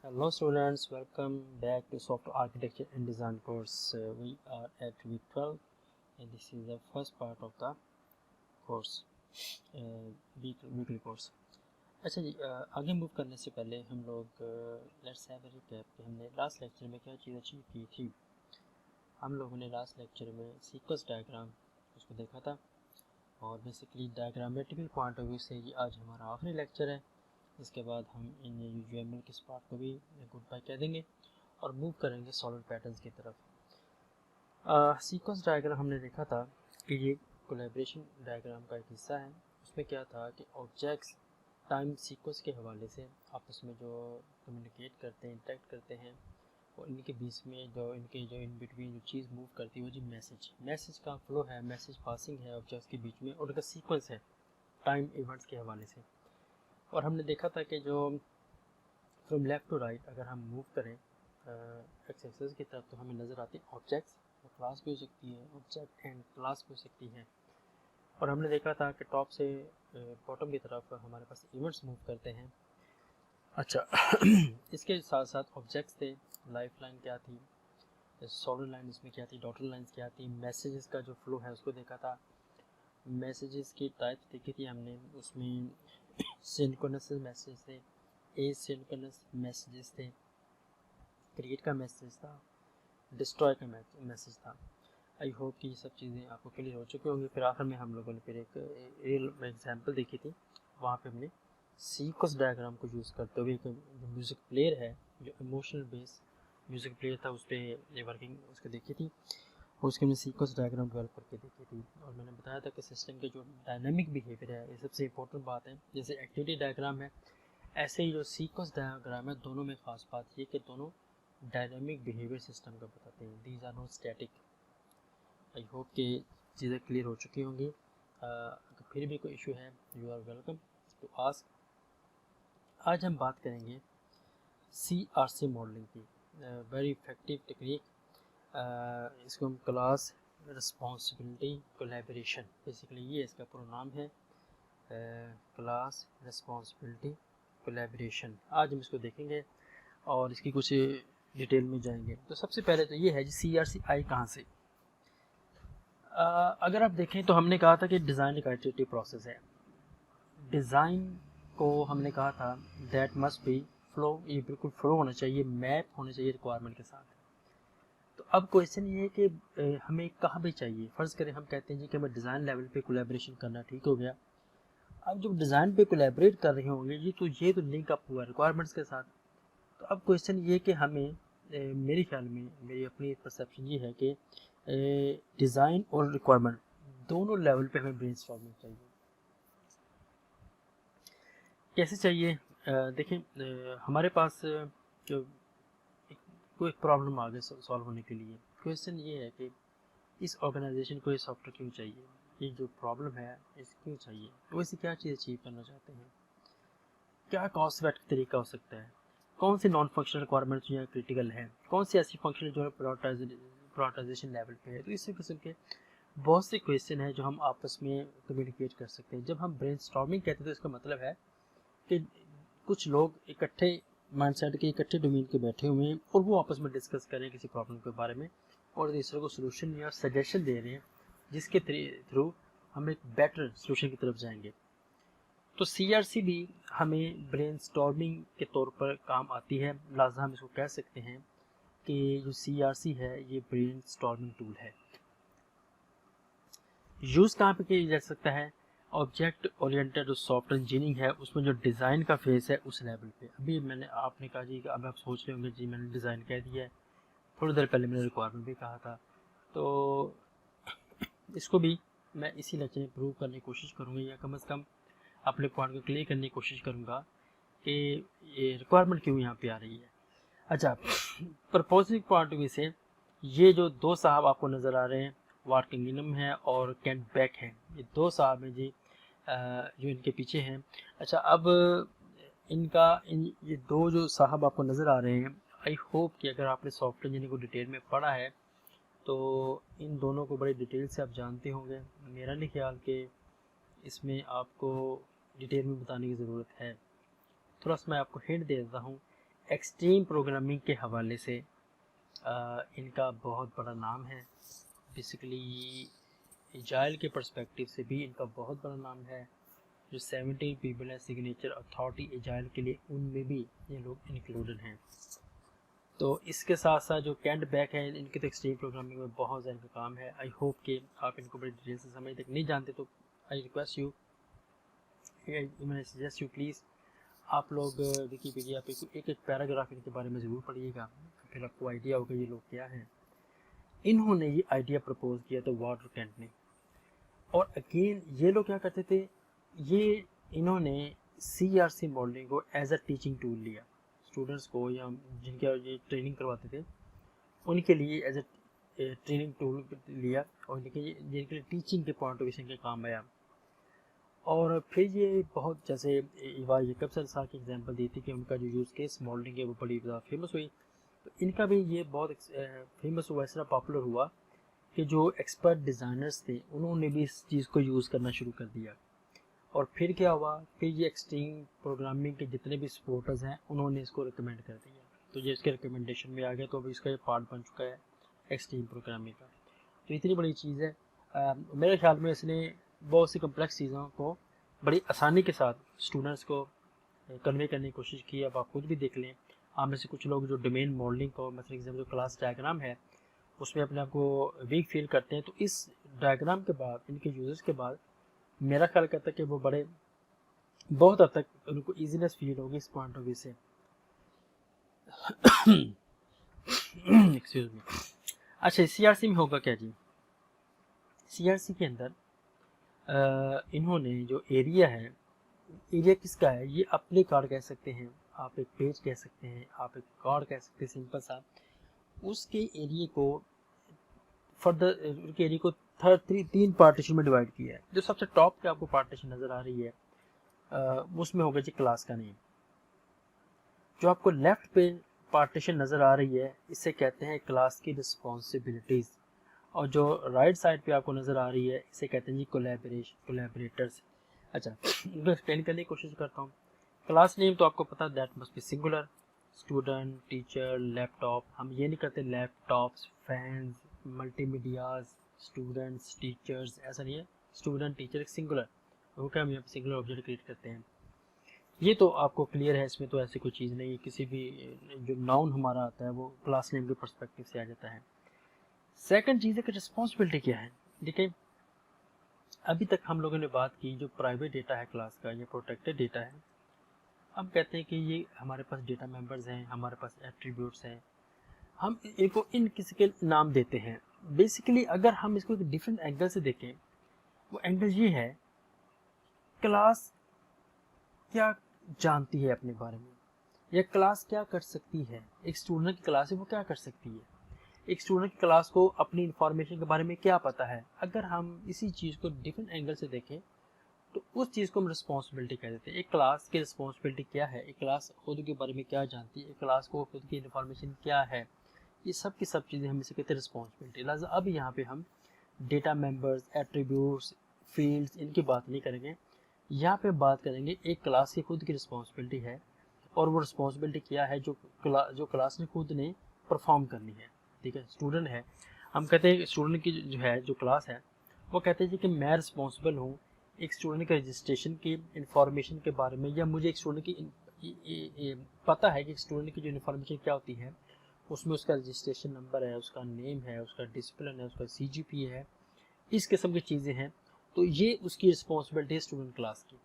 Hello students, welcome back to Software Architecture and Design course. We are at week 12 and this is the first part of the course, weekly course. अच्छा जी, आगे move करने से पहले हम लोग let's have a recap कि हमने last lecture में क्या चीज़ अचीव की थी। हम लोगों ने लास्ट लेक्चर में सीक्वेंस डायग्राम उसको देखा था और basically diagrammatical point of view से ये आज हमारा आखिरी लेक्चर है। इसके बाद हम इन यूएमएल के पार्ट को भी गुड बाय कह देंगे और मूव करेंगे सॉलिड पैटर्न्स की तरफ। सीक्वेंस डायग्राम हमने देखा था कि ये कोलैबोरेशन डायग्राम का एक हिस्सा है। उसमें क्या था कि ऑब्जेक्ट्स टाइम सीक्वेंस के हवाले से आपस में जो कम्युनिकेट करते हैं, इंटरेक्ट करते हैं, और इनके बीच में जो इन बिटवीन जो चीज़ मूव करती है वो जी मैसेज का फ्लो है, मैसेज पासिंग है ऑब्जेक्ट्स के बीच में, और उनका सीक्वेंस है टाइम इवेंट्स के हवाले से। और हमने देखा था कि जो फ्रॉम लेफ़्ट टू राइट अगर हम मूव करें एक्स एक्सिस की तरफ तो हमें नज़र आती है ऑब्जेक्ट्स, क्लास भी हो सकती है, ऑब्जेक्ट एंड क्लास भी हो सकती है। और हमने देखा था कि टॉप से बॉटम की तरफ हमारे पास इवेंट्स मूव करते हैं। अच्छा इसके साथ साथ ऑब्जेक्ट्स थे, लाइफ लाइन क्या थी, सॉलिड लाइन इसमें क्या थी, डॉटेड लाइन्स क्या थी, मैसेजेस का जो फ्लो है उसको देखा था, मैसेजेस की टाइप्स देखी थी हमने, उसमें सिंक्रोनस मैसेज थे, एसिंक्रोनस मैसेजेस थे, क्रिएट का मैसेज था, डिस्ट्रॉय का मैसेज था। आई होप कि ये सब चीज़ें आपको क्लियर हो चुकी होंगी। फिर आखिर में हम लोगों ने फिर एक रियल एग्जांपल देखी थी, वहाँ पे हमने सीक्वेंस डायग्राम को यूज़ करते हुए एक जो म्यूज़िक प्लेयर है, जो इमोशनल बेस म्यूज़िक प्लेयर था, उस पर वर्किंग उसको देखी थी और उसके हमने सीक्वेंस डायग्राम डेवलप करके देखी थी। और मैंने बताया था कि सिस्टम के जो डायनामिक बिहेवियर है ये सबसे इंपॉर्टेंट बात है। जैसे एक्टिविटी डायग्राम है, ऐसे ही जो सीक्वेंस डायग्राम है, दोनों में ख़ास बात ये कि दोनों डायनामिक बिहेवियर सिस्टम का बताते हैं। These are not static. I hope कि चीज़ें क्लियर हो चुकी होंगी। अगर फिर भी कोई इशू है you are welcome to ask. आज हम बात करेंगे CRC मॉडलिंग की, वेरी इफेक्टिव टेक्निक। इसको हम क्लास रिस्पॉन्सिबिलिटी कोलैबोरेशन, बेसिकली ये इसका पूरा नाम है, क्लास रिस्पॉन्सिबिलिटी कोलैबोरेशन। आज हम इसको देखेंगे और इसकी कुछ डिटेल में जाएंगे। तो सबसे पहले तो ये है जी CRC आई कहाँ से। अगर आप देखें तो हमने कहा था कि डिज़ाइन एक आइटरेटिव प्रोसेस है। डिज़ाइन को हमने कहा था दैट मस्ट बी फ्लो, ये बिल्कुल फ्लो होना चाहिए, मैप होना चाहिए रिक्वायरमेंट के साथ। तो अब क्वेश्चन ये है कि हमें कहाँ पे चाहिए। फ़र्ज़ करें हम कहते हैं जी कि हमें डिज़ाइन लेवल पे कोलैबोरेशन करना, ठीक हो गया। अब जब डिज़ाइन पे कोलैबोरेट कर रहे होंगे ये तो लिंक अप हुआ रिक्वायरमेंट्स के साथ। तो अब क्वेश्चन ये कि हमें मेरे ख्याल में, मेरी अपनी परसेप्शन ये है कि डिज़ाइन और रिक्वायरमेंट दोनों लेवल पे हमें ब्रेनस्टॉर्मिंग चाहिए। कैसे चाहिए? देखें, हमारे पास जो कोई प्रॉब्लम आ गई सॉल्व होने के लिए, क्वेश्चन ये है कि इस ऑर्गेनाइजेशन को ये सॉफ्टवेयर क्यों चाहिए, ये जो प्रॉब्लम है इस क्यों चाहिए, वैसे क्या चीज़ अचीव करना चाहते हैं, क्या कॉस्ट इफेक्टिव तरीका हो सकता है, कौन सी नॉन फंक्शनल रिक्वायरमेंट्स जो है क्रिटिकल है, कौन सी ऐसी फंक्शनल जो है प्रायोरिटाइजेशन लेवल पे है। तो इसी किस्म के बहुत से क्वेश्चन हैं जो हम आपस में कम्युनिकेट कर सकते हैं। जब हम ब्रेनस्टॉर्मिंग कहते हैं तो इसका मतलब है कि कुछ लोग इकट्ठे माइंडसेट के, इकट्ठे डोमेन के बैठे हुए हैं और वो आपस में डिस्कस कर रहे हैं किसी प्रॉब्लम के बारे में और दूसरे को सोल्यूशन या सजेशन दे रहे हैं जिसके थ्रू हम एक बेटर सोल्यूशन की तरफ जाएंगे। तो CRC भी हमें ब्रेनस्टॉर्मिंग के तौर पर काम आती है। लिहाजा हम इसको कह सकते हैं कि जो CRC है ये ब्रेनस्टॉर्मिंग टूल है। यूज़ कहाँ पे किया जा सकता है? ऑब्जेक्ट ओरिएंटेड जो सॉफ्टवेयर इंजीनियरिंग है उसमें जो डिज़ाइन का फेस है उस लेवल पे। अभी मैंने आपने कहा जी, अब आप सोच रहे होंगे जी मैंने डिज़ाइन कह दिया है, थोड़ी देर पहले मैंने रिक्वायरमेंट भी कहा था। तो इसको भी मैं इसी लेक्चर में प्रूव करने की कोशिश करूँगा या कम से कम अपने पॉइंट को क्लियर करने की कोशिश करूँगा कि ये रिक्वायरमेंट क्यों यहाँ पे आ रही है। अच्छा, प्रपोजिंग पॉइंट ऑफ व्यू से ये जो दो साहब आपको नज़र आ रहे हैं, वार्किंगम है और कैंट बैक है, ये दो साहब हैं जी जो इनके पीछे हैं। अच्छा, अब ये दो जो साहब आपको नज़र आ रहे हैं, आई होप कि अगर आपने सॉफ्टवेयर इंजीनियरिंग को डिटेल में पढ़ा है तो इन दोनों को बड़ी डिटेल से आप जानते होंगे। मेरा नहीं ख्याल कि इसमें आपको डिटेल में बताने की ज़रूरत है। थोड़ा सा मैं आपको हिंट दे देता हूँ। एक्सट्रीम प्रोग्रामिंग के हवाले से इनका बहुत बड़ा नाम है। बेसिकली एजाइल के पर्सपेक्टिव से भी इनका बहुत बड़ा नाम है। जो 17 पीपल है सिग्नेचर अथॉरिटी एजाइल के लिए, उनमें भी ये लोग इंक्लूडेड हैं। तो इसके साथ साथ जो कैंट बैक है, इनके तो एक्सट्रीम प्रोग्रामिंग में बहुत ज़्यादा काम है। आई होप कि आप इनको बड़ी डिटेल से समझ तक नहीं जानते, तो आई रिक्वेस्ट यू, मैं सजेस्ट यू प्लीज़ आप लोग विकीपीडिया पे एक एक पैराग्राफ इनके बारे में ज़रूर पढ़िएगा, फिर आपको आइडिया होगा ये लोग क्या हैं। इन्होंने ये आइडिया प्रपोज किया था वाटर कैंट ने, और अगेन ये लोग क्या करते थे, ये इन्होंने CRC मॉडलिंग को एज अ टीचिंग टूल लिया। स्टूडेंट्स को या जिनके ये ट्रेनिंग करवाते थे उनके लिए एज अ ट्रेनिंग टूल लिया, और जिनके लिए टीचिंग के पॉइंट ऑफ व्यू से काम आया। और फिर ये बहुत, जैसे इवा जैकबसन साहब की एग्जांपल दी थी कि उनका जो यूज़ केस मॉडलिंग है वो बड़ी ज़्यादा फेमस हुई, तो इनका भी ये बहुत फेमस हुआ, इस तरह पॉपुलर हुआ कि जो एक्सपर्ट डिज़ाइनर्स थे उन्होंने भी इस चीज़ को यूज़ करना शुरू कर दिया। और फिर क्या हुआ, फिर ये एक्सट्रीम प्रोग्रामिंग के जितने भी सपोर्टर्स हैं उन्होंने इसको रिकमेंड कर दिया, तो ये इसके रिकमेंडेशन में आ गया, तो अभी इसका ये पार्ट बन चुका है एक्सट्रीम प्रोग्रामिंग का। तो इतनी बड़ी चीज़ है, मेरे ख्याल में इसने बहुत सी कम्प्लेक्स चीज़ों को बड़ी आसानी के साथ स्टूडेंट्स को कन्वे करने की कोशिश की। अब आप खुद भी देख लें, आप में से कुछ लोग जो डोमेन मॉडलिंग को मतलब एग्जाम जो क्लास डायग्राम है उसमें अपने आप को वीक फील करते हैं, तो इस डायग्राम के बाद, इनके यूजर्स के बाद, मेरा ख्याल करता है कि वो बड़े बहुत हद तक उनको ईजीनेस फील होगी इस पॉइंट ऑफ व्यू से। Excuse me. अच्छा, CRC में होगा क्या जी, CRC के अंदर इन्होंने जो एरिया है, एरिया किसका है, ये अपने कार्ड कह सकते हैं, आप एक पेज कह सकते हैं, आप एक कार्ड कह सकते हैं, सिंपल सा। उसके एरिया को फर्दर, उसके एरिया को तीन पार्टीशन में डिवाइड किया है। जो सबसे टॉप पे आपको पार्टीशन नज़र आ रही है उसमें होगा जी क्लास का नेम। जो आपको लेफ्ट पे पार्टीशन नज़र आ रही है इसे कहते हैं क्लास की रिस्पॉन्सिबिलिटीज़, और जो राइट साइड पे आपको नज़र आ रही है इसे कहते हैं जी कोलैबोरेटर्स। अच्छा, इनको एक्सप्लेन करने की कोशिश करता हूँ। क्लास नेम तो आपको पता, that must be singular, student, teacher, laptop. हम ये नहीं करते laptops, fans, multimedias, students, teachers, ऐसा नहीं है। स्टूडेंट, टीचर, सिंगुलर, ओके, हम यहाँ पे सिंगुलर ऑब्जेक्ट क्रिएट करते हैं। ये तो आपको क्लियर है, इसमें तो ऐसी कोई चीज़ नहीं है, किसी भी जो नाउन हमारा आता है वो क्लास नेम के पर्सपेक्टिव से आ जाता है। सेकंड चीज़ है कि रिस्पॉन्सिबिलिटी क्या है। देखिए, अभी तक हम लोगों ने बात की जो प्राइवेट डेटा है क्लास का, ये प्रोटेक्टेड डेटा है। हम कहते हैं कि ये हमारे पास डेटा मेंबर्स हैं, हमारे पास एट्रीब्यूट्स हैं, हम इनको इन किसी के नाम देते हैं। बेसिकली अगर हम इसको एक डिफरेंट एंगल से देखें, वो एंगल ये है, क्लास क्या जानती है अपने बारे में, या क्लास क्या कर सकती है। एक स्टूडेंट की क्लास है, वो क्या कर सकती है। एक स्टूडेंट की क्लास को अपनी इंफॉर्मेशन के बारे में क्या पता है। अगर हम इसी चीज़ को डिफरेंट एंगल से देखें तो उस चीज़ को हम रिस्पॉन्सिबिलिटी कह देते हैं। एक क्लास की रिस्पॉन्सिबिलिटी क्या है, एक क्लास खुद के बारे में क्या जानती है, एक क्लास को खुद की इन्फॉर्मेशन क्या है, ये सब की सब चीज़ें हम इसे कहते हैं रिस्पॉन्सिबिलिटी। लिहाजा अब यहाँ पे हम डेटा मेंबर्स, एट्रीब्यूट्स, फील्ड्स, इनकी बात नहीं करेंगे। यहाँ पे बात करेंगे एक क्लास की खुद की रिस्पॉन्सिबिलिटी है, और वो रिस्पॉन्सिबिलिटी क्या है जो क्लास ने खुद ने परफॉर्म करनी है। ठीक है, स्टूडेंट है, हम कहते हैं स्टूडेंट की जो है, जो क्लास है, वो कहते हैं कि मैं रिस्पॉन्सिबल हूँ एक स्टूडेंट के रजिस्ट्रेशन की इंफॉर्मेशन के बारे में, या मुझे एक स्टूडेंट की पता है कि स्टूडेंट की जो इन्फॉर्मेशन क्या होती है, उसमें उसका रजिस्ट्रेशन नंबर है, उसका नेम है, उसका डिसिप्लिन है, उसका CGPA है, इस किस्म की चीज़ें हैं। तो ये उसकी रिस्पॉन्सिबिलिटी है स्टूडेंट क्लास की।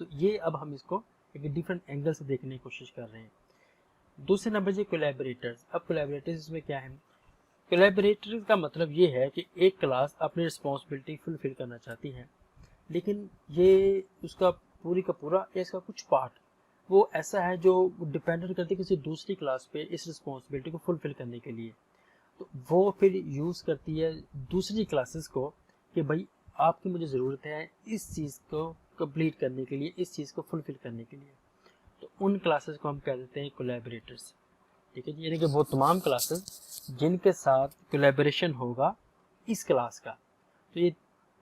तो ये अब हम इसको एक डिफरेंट एंगल से देखने की कोशिश कर रहे हैं। दूसरे नंबर से कोलैबोरेटर्स। अब कोलैबोरेटर्स इसमें क्या है, कोलैबोरेटर का मतलब ये है कि एक क्लास अपनी रिस्पॉन्सिबिलिटी फुलफिल करना चाहती है, लेकिन ये उसका पूरी का पूरा या इसका कुछ पार्ट वो ऐसा है जो डिपेंडेंट करती है किसी दूसरी क्लास पे इस रिस्पॉन्सिबिलिटी को फुलफिल करने के लिए। तो वो फिर यूज़ करती है दूसरी क्लासेस को कि भाई आपकी मुझे ज़रूरत है इस चीज़ को कंप्लीट करने के लिए, इस चीज़ को फुलफिल करने के लिए। तो उन क्लासेस को हम कह देते हैं कोलैबोरेटर्स। ठीक है जी, यानी कि वो तमाम क्लासेस जिनके साथ कोलैबोरेशन होगा इस क्लास का। तो ये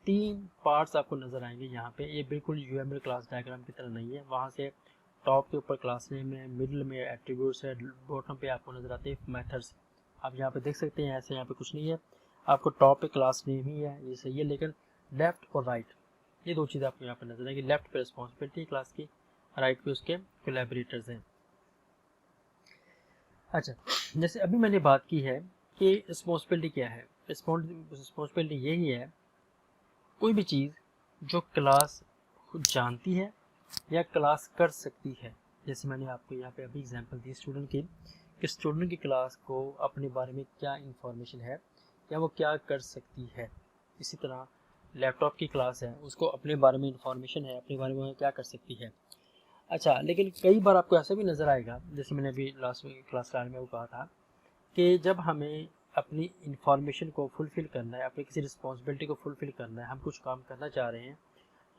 तीन पार्ट्स आपको नज़र आएंगे यहाँ पे। ये बिल्कुल UML क्लास डायग्राम की तरह नहीं है, वहाँ से टॉप के ऊपर क्लास नेम है, मिडिल में एट्रीब्यूट्स है, बॉटम पे आपको नज़र आते हैं मेथड्स। आप यहाँ पे देख सकते हैं ऐसे यहाँ पे कुछ नहीं है, आपको टॉप पे क्लास नेम ही है, ये सही है। लेकिन लेफ्ट और राइट ये दो चीज़ें आपको यहाँ पे नजर आएगी। लेफ्ट पे रिस्पॉन्सिबिलिटी क्लास की, राइट पे उसके कोलैबोरेटर्स हैं। अच्छा, जैसे अभी मैंने बात की है कि रिस्पॉन्सिबिलिटी क्या है। रिस्पॉन्सिबिलिटी यही है कोई भी चीज़ जो क्लास खुद जानती है या क्लास कर सकती है। जैसे मैंने आपको यहाँ पे अभी एग्जांपल दी स्टूडेंट की, कि स्टूडेंट की क्लास को अपने बारे में क्या इंफॉर्मेशन है या वो क्या कर सकती है। इसी तरह लैपटॉप की क्लास है, उसको अपने बारे में इंफॉर्मेशन है, अपने बारे में क्या कर सकती है। अच्छा, लेकिन कई बार आपको ऐसा भी नज़र आएगा, जैसे मैंने अभी लास्ट क्लास में वो कहा था कि जब हमें अपनी इंफॉर्मेशन को फुलफ़िल करना है, अपनी किसी रिस्पॉन्सिबिलिटी को फुलफ़िल करना है, हम कुछ काम करना चाह रहे हैं,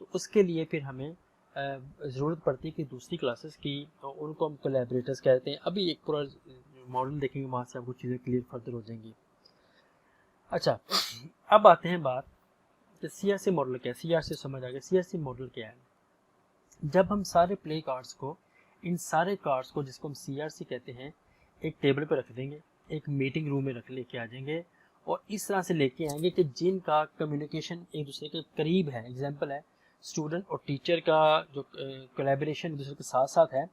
तो उसके लिए फिर हमें ज़रूरत पड़ती है कि दूसरी क्लासेस की, तो उनको हम कोलैबोरेटर्स कहते हैं। अभी एक पूरा मॉडल देखेंगे, वहाँ से आपको चीज़ें क्लियर फर्दर हो जाएंगी। अच्छा, अब आते हैं बात कि CRC मॉडल क्या है। CRC समझ आ गया। CRC मॉडल क्या है? जब हम सारे प्ले कार्ड्स को, इन सारे कार्ड्स को जिसको हम CRC कहते हैं, एक टेबल पर रख देंगे, एक मीटिंग रूम में लेके आ जाएंगे और इस तरह से लेके आएंगे कि जिनका कम्युनिकेशन एक दूसरे के करीब है। एग्जांपल है स्टूडेंट और टीचर का जो कोलैबोरेशन एक दूसरे के साथ साथ है,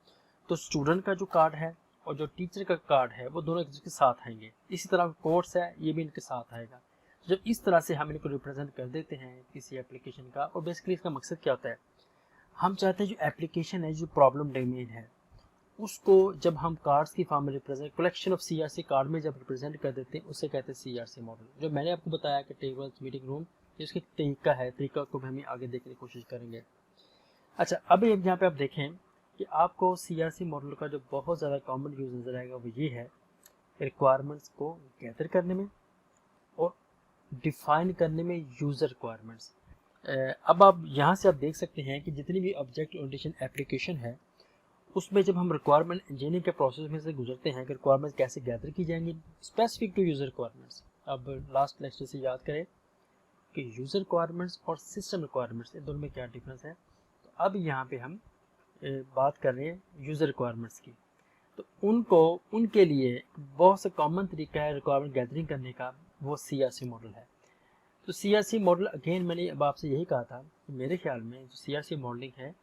तो स्टूडेंट का जो कार्ड है और जो टीचर का कार्ड है वो दोनों एक दूसरे के साथ आएंगे। इसी तरह कोर्स है, ये भी इनके साथ आएगा। जब इस तरह से हम इनको रिप्रेजेंट कर देते हैं किसी एप्लीकेशन का, और बेसिकली इसका मकसद क्या होता है, हम चाहते हैं जो एप्लीकेशन है, जो प्रॉब्लम डोमेन है, उसको जब हम कार्ड्स की फॉर्म में represent, collection of CRC card में जब रिप्रेजेंट कर देते हैं, उसे कहते हैं CRC मॉडल। जो मैंने आपको बताया कि टेबल्स, मीटिंग रूम, ये उसका तरीका है, तरीका को भी हम आगे देखने की कोशिश करेंगे। अच्छा, अभी यहाँ पे आप देखें कि आपको CRC मॉडल का जो बहुत ज़्यादा कॉमन यूज नज़र आएगा वो ये है, रिक्वायरमेंट्स को गैदर करने में और डिफाइन करने में यूज़र रिक्वायरमेंट्स। अब आप यहाँ से आप देख सकते हैं कि जितनी भी ऑब्जेक्ट ओरिएंटेशन एप्लीकेशन है, उसमें जब हम रिक्वायरमेंट इंजीनियरिंग के प्रोसेस में से गुजरते हैं कि रिक्वायरमेंट्स कैसे गैदर की जाएंगी स्पेसिफिक टू यूज़र रिक्वायरमेंट्स। अब लास्ट लेक्चर से याद करें कि यूज़र रिक्वायरमेंट्स और सिस्टम रिक्वायरमेंट्स, इन दोनों में क्या डिफरेंस है। तो अब यहाँ पे हम बात कर रहे हैं यूज़र रिक्वायरमेंट्स की। तो उनको, उनके लिए बहुत सा कॉमन तरीका है रिक्वायरमेंट गैदरिंग करने का, वो CRC मॉडल है। तो CRC मॉडल अगेन मैंने अब आपसे यही कहा था कि मेरे ख्याल में जो CRC मॉडलिंग है,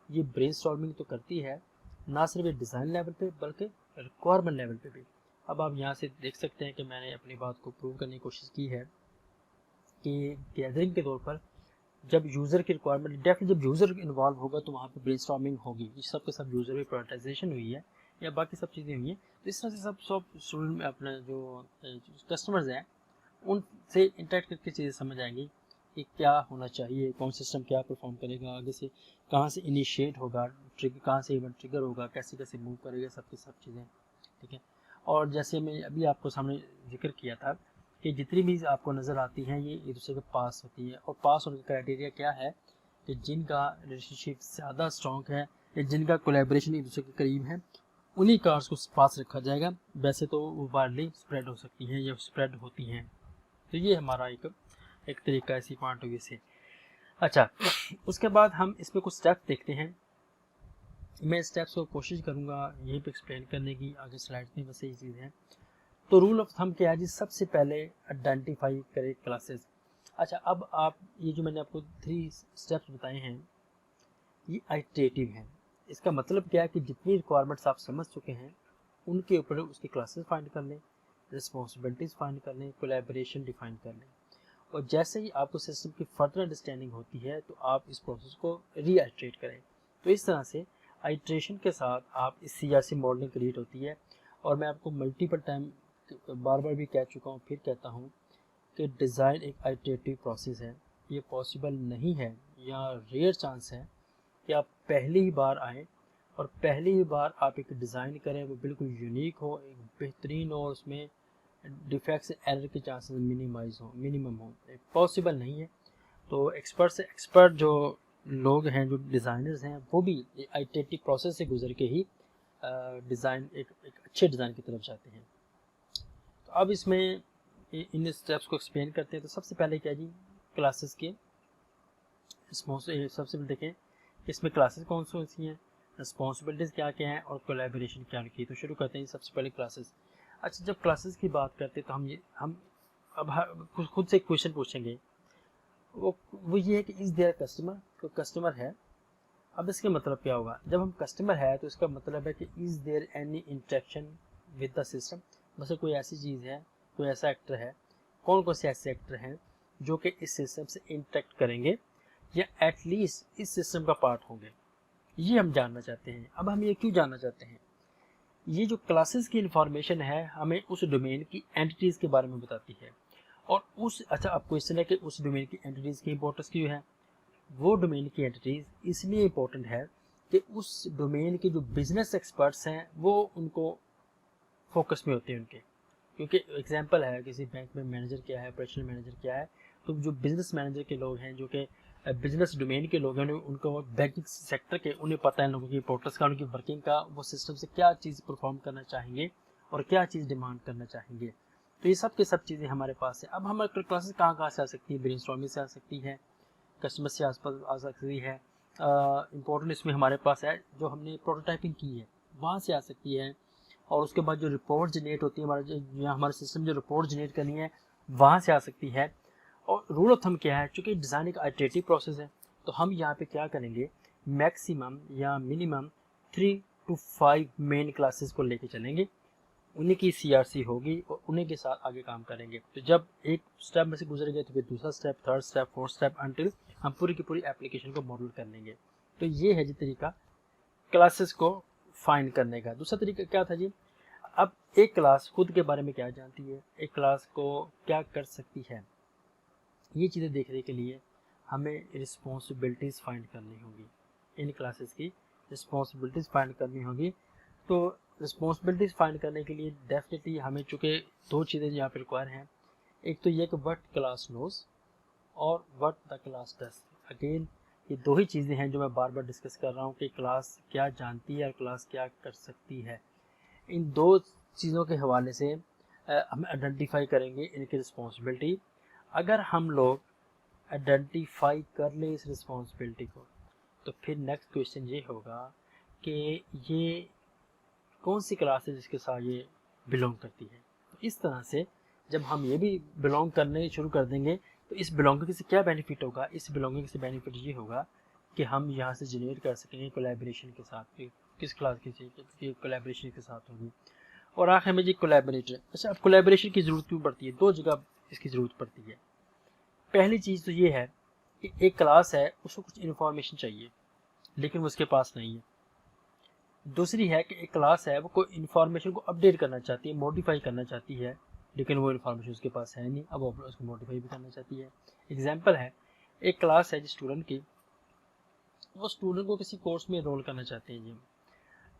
ये ब्रेनस्टॉर्मिंग तो करती है, ना सिर्फ डिज़ाइन लेवल पे बल्कि रिक्वायरमेंट लेवल पे भी। अब आप यहाँ से देख सकते हैं कि मैंने अपनी बात को प्रूव करने की कोशिश की है कि गैदरिंग के तौर पर जब यूज़र की रिक्वायरमेंट, डेफिनेटली जब यूज़र इन्वॉल्व होगा तो वहाँ पे ब्रेनस्टॉर्मिंग होगी, सब के सब यूज़र में प्रायोरिटाइजेशन हुई है या बाकी सब चीज़ें हुई हैं। तो इस तरह से सब स्टूडेंट अपने जो कस्टमर्स हैं उनसे इंटरेक्ट करके चीज़ें समझ आएंगी कि क्या होना चाहिए, कौन सिस्टम क्या परफॉर्म करेगा, आगे से कहाँ से इनिशिएट होगा, ट्रिगर कहाँ से इवेंट ट्रिगर होगा, कैसे कैसे मूव करेगा, सब की सब चीज़ें। ठीक है, और जैसे मैं अभी आपको सामने जिक्र किया था कि जितनी भी आपको नज़र आती हैं ये एक दूसरे के पास होती है, और पास होने का क्राइटेरिया क्या है कि जिनका रिलेशनशिप ज़्यादा स्ट्रॉन्ग है या जिनका कोलैबोरेशन एक दूसरे के करीब है, उन्हीं कार्ड्स को पास रखा जाएगा। वैसे तो वो वार्डली स्प्रेड हो सकती हैं या स्प्रेड होती हैं। तो ये हमारा एक तरीका है इसी पॉइंट ऑफ व्यू से। अच्छा, उसके बाद हम इसमें कुछ स्टेप्स देखते हैं। मैं स्टेप्स को कोशिश करूँगा यहीं पे एक्सप्लेन करने की, आगे स्लाइड्स में बस यही चीज़ है। तो रूल ऑफ थंब क्या है जी, सबसे पहले आइडेंटिफाई करें क्लासेस। अच्छा, अब आप ये जो मैंने आपको 3 स्टेप्स बताए हैं ये आइटरेटिव हैं। इसका मतलब क्या है कि जितनी रिक्वायरमेंट्स आप समझ चुके हैं उनके ऊपर उसकी क्लासेस फाइंड कर लें, रिस्पॉन्सिबिलिटीज़ फाइंड कर लें, कोलैबोरेशन डिफाइन कर लें, और जैसे ही आपको सिस्टम की फर्दर अंडरस्टैंडिंग होती है तो आप इस प्रोसेस को रीआइट्रेट करें। तो इस तरह से आइट्रेशन के साथ आप इस CRC मॉडलिंग क्रिएट होती है। और मैं आपको मल्टीपल टाइम बार बार भी कह चुका हूँ, फिर कहता हूँ कि डिज़ाइन एक आइट्रेटिव प्रोसेस है। ये पॉसिबल नहीं है या रेयर चांस है कि आप पहली ही बार आएँ और पहली ही बार आप एक डिज़ाइन करें वो बिल्कुल यूनिक हो, एक बेहतरीन हो, उसमें डिफेक्ट्स एरर के चांसेस मिनिमम हो। पॉसिबल नहीं है। तो एक्सपर्ट से एक्सपर्ट जो लोग हैं, जो डिज़ाइनर्स हैं, वो भी आइटरेटिव प्रोसेस से गुजर के ही डिज़ाइन एक अच्छे डिज़ाइन की तरफ जाते हैं। तो अब इसमें इन स्टेप्स को एक्सप्लेन करते हैं। तो सबसे पहले क्या जी, क्लासेस के सबसे पहले देखें इसमें क्लासेस कौन सी हैं। रिस्पॉन्सिबिलिटीज़ क्या क्या हैं और कोलैबोरेशन क्या की। तो शुरू करते हैं सबसे पहले क्लासेस। अच्छा, जब क्लासेस की बात करते हैं तो हम अब खुद से क्वेश्चन पूछेंगे, वो ये है कि इज़ देयर कस्टमर, तो कस्टमर है। अब इसका मतलब क्या होगा, जब हम कस्टमर है तो इसका मतलब है कि is there any interaction with the system, मतलब कोई ऐसी चीज़ है, कोई ऐसा एक्टर है, कौन कौन से ऐसे एक्टर हैं जो कि इस सिस्टम से इंटरेक्ट करेंगे या एटलीस्ट इस सिस्टम का पार्ट होंगे, ये हम जानना चाहते हैं। अब हम ये क्यों जानना चाहते हैं, ये जो क्लासेस की इंफॉर्मेशन है हमें उस डोमेन की एंटिटीज़ के बारे में बताती है। और अच्छा, अब क्वेश्चन है कि उस डोमेन की एंटिटीज़ की इंपॉर्टेंस क्यों है। वो डोमेन की एंटिटीज़ इसलिए इम्पोर्टेंट है कि उस डोमेन के जो बिजनेस एक्सपर्ट्स हैं वो उनको फोकस में होते हैं उनके, क्योंकि एग्जांपल है किसी बैंक में मैनेजर क्या है, ऑपरेशनल मैनेजर क्या है, तो जो बिजनेस मैनेजर के लोग हैं, जो कि बिजनेस डोमेन के लोग हैं, उनको बैंकिंग सेक्टर के, उन्हें पता है लोगों की इंपॉर्टेंस का, उनकी वर्किंग का, वो सिस्टम से क्या चीज़ परफॉर्म करना चाहेंगे और क्या चीज़ डिमांड करना चाहेंगे। तो ये सब के सब चीज़ें हमारे पास है। अब हमारे क्लासेस कहाँ कहाँ से आ सकती है, ब्रेनस्टॉर्मिंग से आ सकती है, कस्टमर से आसपास आ सकती है, इम्पोर्टेंट इसमें हमारे पास है जो हमने प्रोटोटाइपिंग की है वहाँ से आ सकती है, और उसके बाद जो रिपोर्ट जनरेट होती है हमारा सिस्टम जो रिपोर्ट जनरेट करनी है वहाँ से आ सकती है। और रूल ऑफ थंब क्या है, चूँकि डिज़ाइन एक आइटरेटिव प्रोसेस है, तो हम यहाँ पे क्या करेंगे, मैक्सिमम या मिनिमम 3 to 5 मेन क्लासेस को लेके चलेंगे, उन्हीं की CRC होगी और उन्हीं के साथ आगे काम करेंगे। तो जब एक स्टेप में से गुजर गए तो फिर दूसरा step, third step, fourth step, until हम पूरी की पूरी एप्लीकेशन को मॉडल कर लेंगे। तो ये है जी तरीका क्लासेस को फाइंड करने का। दूसरा तरीका क्या था जी, अब एक क्लास खुद के बारे में क्या जानती है, एक क्लास को क्या कर सकती है, ये चीज़ें देखने के लिए हमें रिस्पॉन्सिबिलिटीज़ फाइंड करनी होगी, इन क्लासेस की रिस्पॉन्सिबिलिटीज़ फाइंड करनी होगी। तो रिस्पॉन्सिबिलिटीज़ फाइंड करने के लिए डेफिनेटली हमें चूँकि दो चीज़ें यहाँ पर रिक्वायर हैं, एक तो ये कि व्हाट क्लास नोज और what the class does. Again ये दो ही चीज़ें हैं जो मैं बार बार डिस्कस कर रहा हूँ कि क्लास क्या जानती है और क्लास क्या कर सकती है। इन दो चीज़ों के हवाले से हम आइडेंटिफाई करेंगे इनकी रिस्पॉन्सिबिलिटी। अगर हम लोग आइडेंटिफाई कर लें इस रिस्पॉन्सिबिलिटी को, तो फिर नेक्स्ट क्वेश्चन ये होगा कि ये कौन सी क्लास है जिसके साथ ये बिलोंग करती है। तो इस तरह से जब हम ये भी बिलोंग करने शुरू कर देंगे तो इस बिलोंगिंग से क्या बेनिफिट होगा, इस बिलोंगिंग से बेनिफिट ये होगा कि हम यहाँ से जनरेट कर सकेंगे कोलैबोरेशन के साथ, किस क्लास की कोलैबोरेशन के साथ होगी। और आखिर में जी कोलैबोरेटर। अच्छा, अब कोलैबोरेशन की ज़रूरत क्यों पड़ती है, दो जगह इसकी ज़रूरत पड़ती है। पहली चीज़ तो ये है कि एक क्लास है, उसको कुछ इन्फॉर्मेशन चाहिए लेकिन वो उसके पास नहीं है। दूसरी है कि एक क्लास है, वो कोई इन्फॉर्मेशन को अपडेट करना चाहती है, मॉडिफाई करना चाहती है, लेकिन वो इन्फॉर्मेशन उसके पास है नहीं, अब वो उसको मॉडिफाई भी करना चाहती है। एग्जाम्पल है, एक क्लास है जिस स्टूडेंट की, वो स्टूडेंट को किसी कोर्स में एनरोल करना चाहते हैं जी।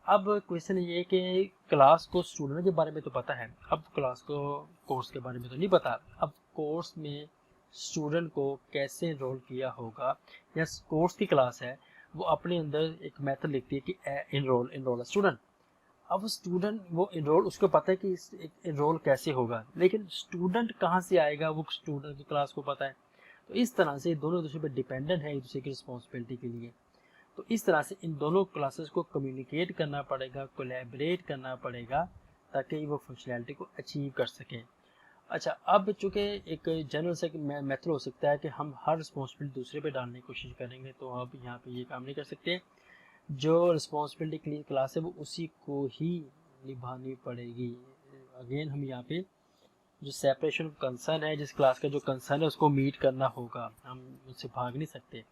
अब क्वेश्चन ये है कि क्लास को स्टूडेंट के बारे में तो पता है, अब क्लास को कोर्स के बारे में तो नहीं पता। अब कोर्स में स्टूडेंट को कैसे एनरोल किया होगा, या कोर्स की क्लास है वो अपने अंदर एक मेथड लिखती है कि एनरोल स्टूडेंट। अब स्टूडेंट वो एनरोल, उसको पता है कि एनरोल कैसे होगा, लेकिन स्टूडेंट कहाँ से आएगा, वो स्टूडेंट की क्लास को पता है। तो इस तरह से दोनों दूसरे पर डिपेंडेंट है एक दूसरे की रिस्पॉन्सिबिलिटी के लिए। तो इस तरह से इन दोनों क्लासेस को कम्युनिकेट करना पड़ेगा, कोलैबोरेट करना पड़ेगा, ताकि वो फंक्शनैलिटी को अचीव कर सकें। अच्छा, अब चूँकि एक जनरल से मेथड हो सकता है कि हम हर रिस्पॉन्सिबिलिटी दूसरे पे डालने की कोशिश करेंगे, तो अब यहाँ पे ये काम नहीं कर सकते। जो रिस्पॉन्सिबिलिटी क्लास है वो उसी को ही निभानी पड़ेगी। अगेन हम यहाँ पे जो सेपरेशन कंसर्न है, जिस क्लास का जो कंसर्न है उसको मीट करना होगा, हम उससे भाग नहीं सकते।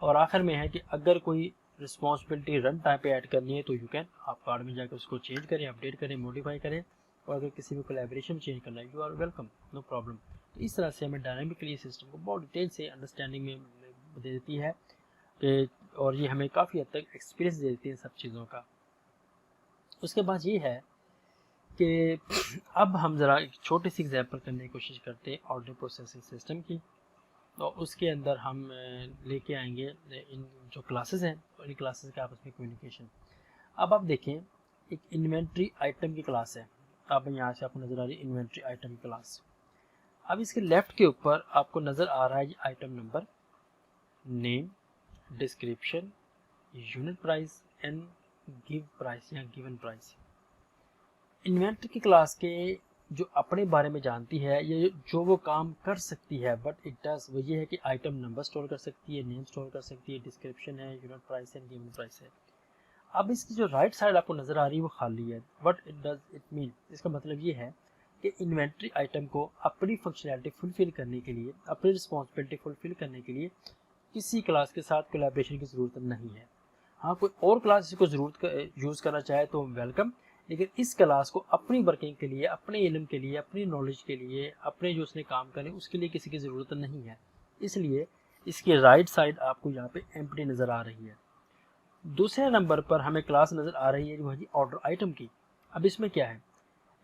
और आखिर में है कि अगर कोई रिस्पॉन्सिबिलिटी रन टाइम पे ऐड करनी है तो यू कैन, आप कार्ड में जाकर उसको चेंज करें, अपडेट करें, मॉडिफाई करें। और अगर किसी भी कोलैबोरेशन चेंज करना है, you are welcome, no problem. तो इस तरह से हमें डायनामिकली सिस्टम को बहुत डिटेल से अंडरस्टैंडिंग में दे देती है कि, और ये हमें काफ़ी हद तक एक्सपीरियंस दे देती है सब चीज़ों का। उसके बाद ये है कि अब हम ज़रा एक छोटी सी एग्जाम्पल करने की कोशिश करते हैं ऑर्डर प्रोसेसिंग सिस्टम की। तो उसके अंदर हम लेके आएंगे इन जो क्लासेस हैं, इन क्लासेस के आपस में कम्युनिकेशन। अब आप देखें, एक इन्वेंट्री आइटम की क्लास है, अब यहाँ से आपको नज़र आ रही है इन्वेंट्री आइटम की क्लास। अब इसके लेफ़्ट के ऊपर आपको नज़र आ रहा है item number, name, description, unit price, and give price या गिवन प्राइस। इन्वेंटरी की क्लास के जो अपने बारे में जानती है, ये जो वो काम कर सकती है बट इट डज, वो ये है कि आइटम नंबर स्टोर कर सकती है, नेम स्टोर कर सकती है, डिस्क्रिप्शन है, यूनिट प्राइस है, गिवन प्राइस है। अब इसकी जो राइट साइड आपको नज़र आ रही है वो खाली है। What it does it mean, इसका मतलब ये है कि इन्वेंट्री आइटम को अपनी फंक्शनैलिटी फुलफिल करने के लिए, अपनी रिस्पॉन्सिबिलिटी फुलफिल करने के लिए किसी क्लास के साथ कोलैबोरेशन की ज़रूरत नहीं है। हाँ, कोई और क्लास इसको ज़रूरत यूज़ करना चाहे तो वेलकम, लेकिन इस क्लास को अपनी वर्किंग के लिए, अपने इल्म के लिए, अपनी नॉलेज के लिए, अपने जो उसने काम करे उसके लिए किसी की ज़रूरत नहीं है। इसलिए इसकी राइट साइड आपको यहाँ पे एम्प्टी नज़र आ रही है। दूसरे नंबर पर हमें क्लास नज़र आ रही है जो है ऑर्डर आइटम की। अब इसमें क्या है,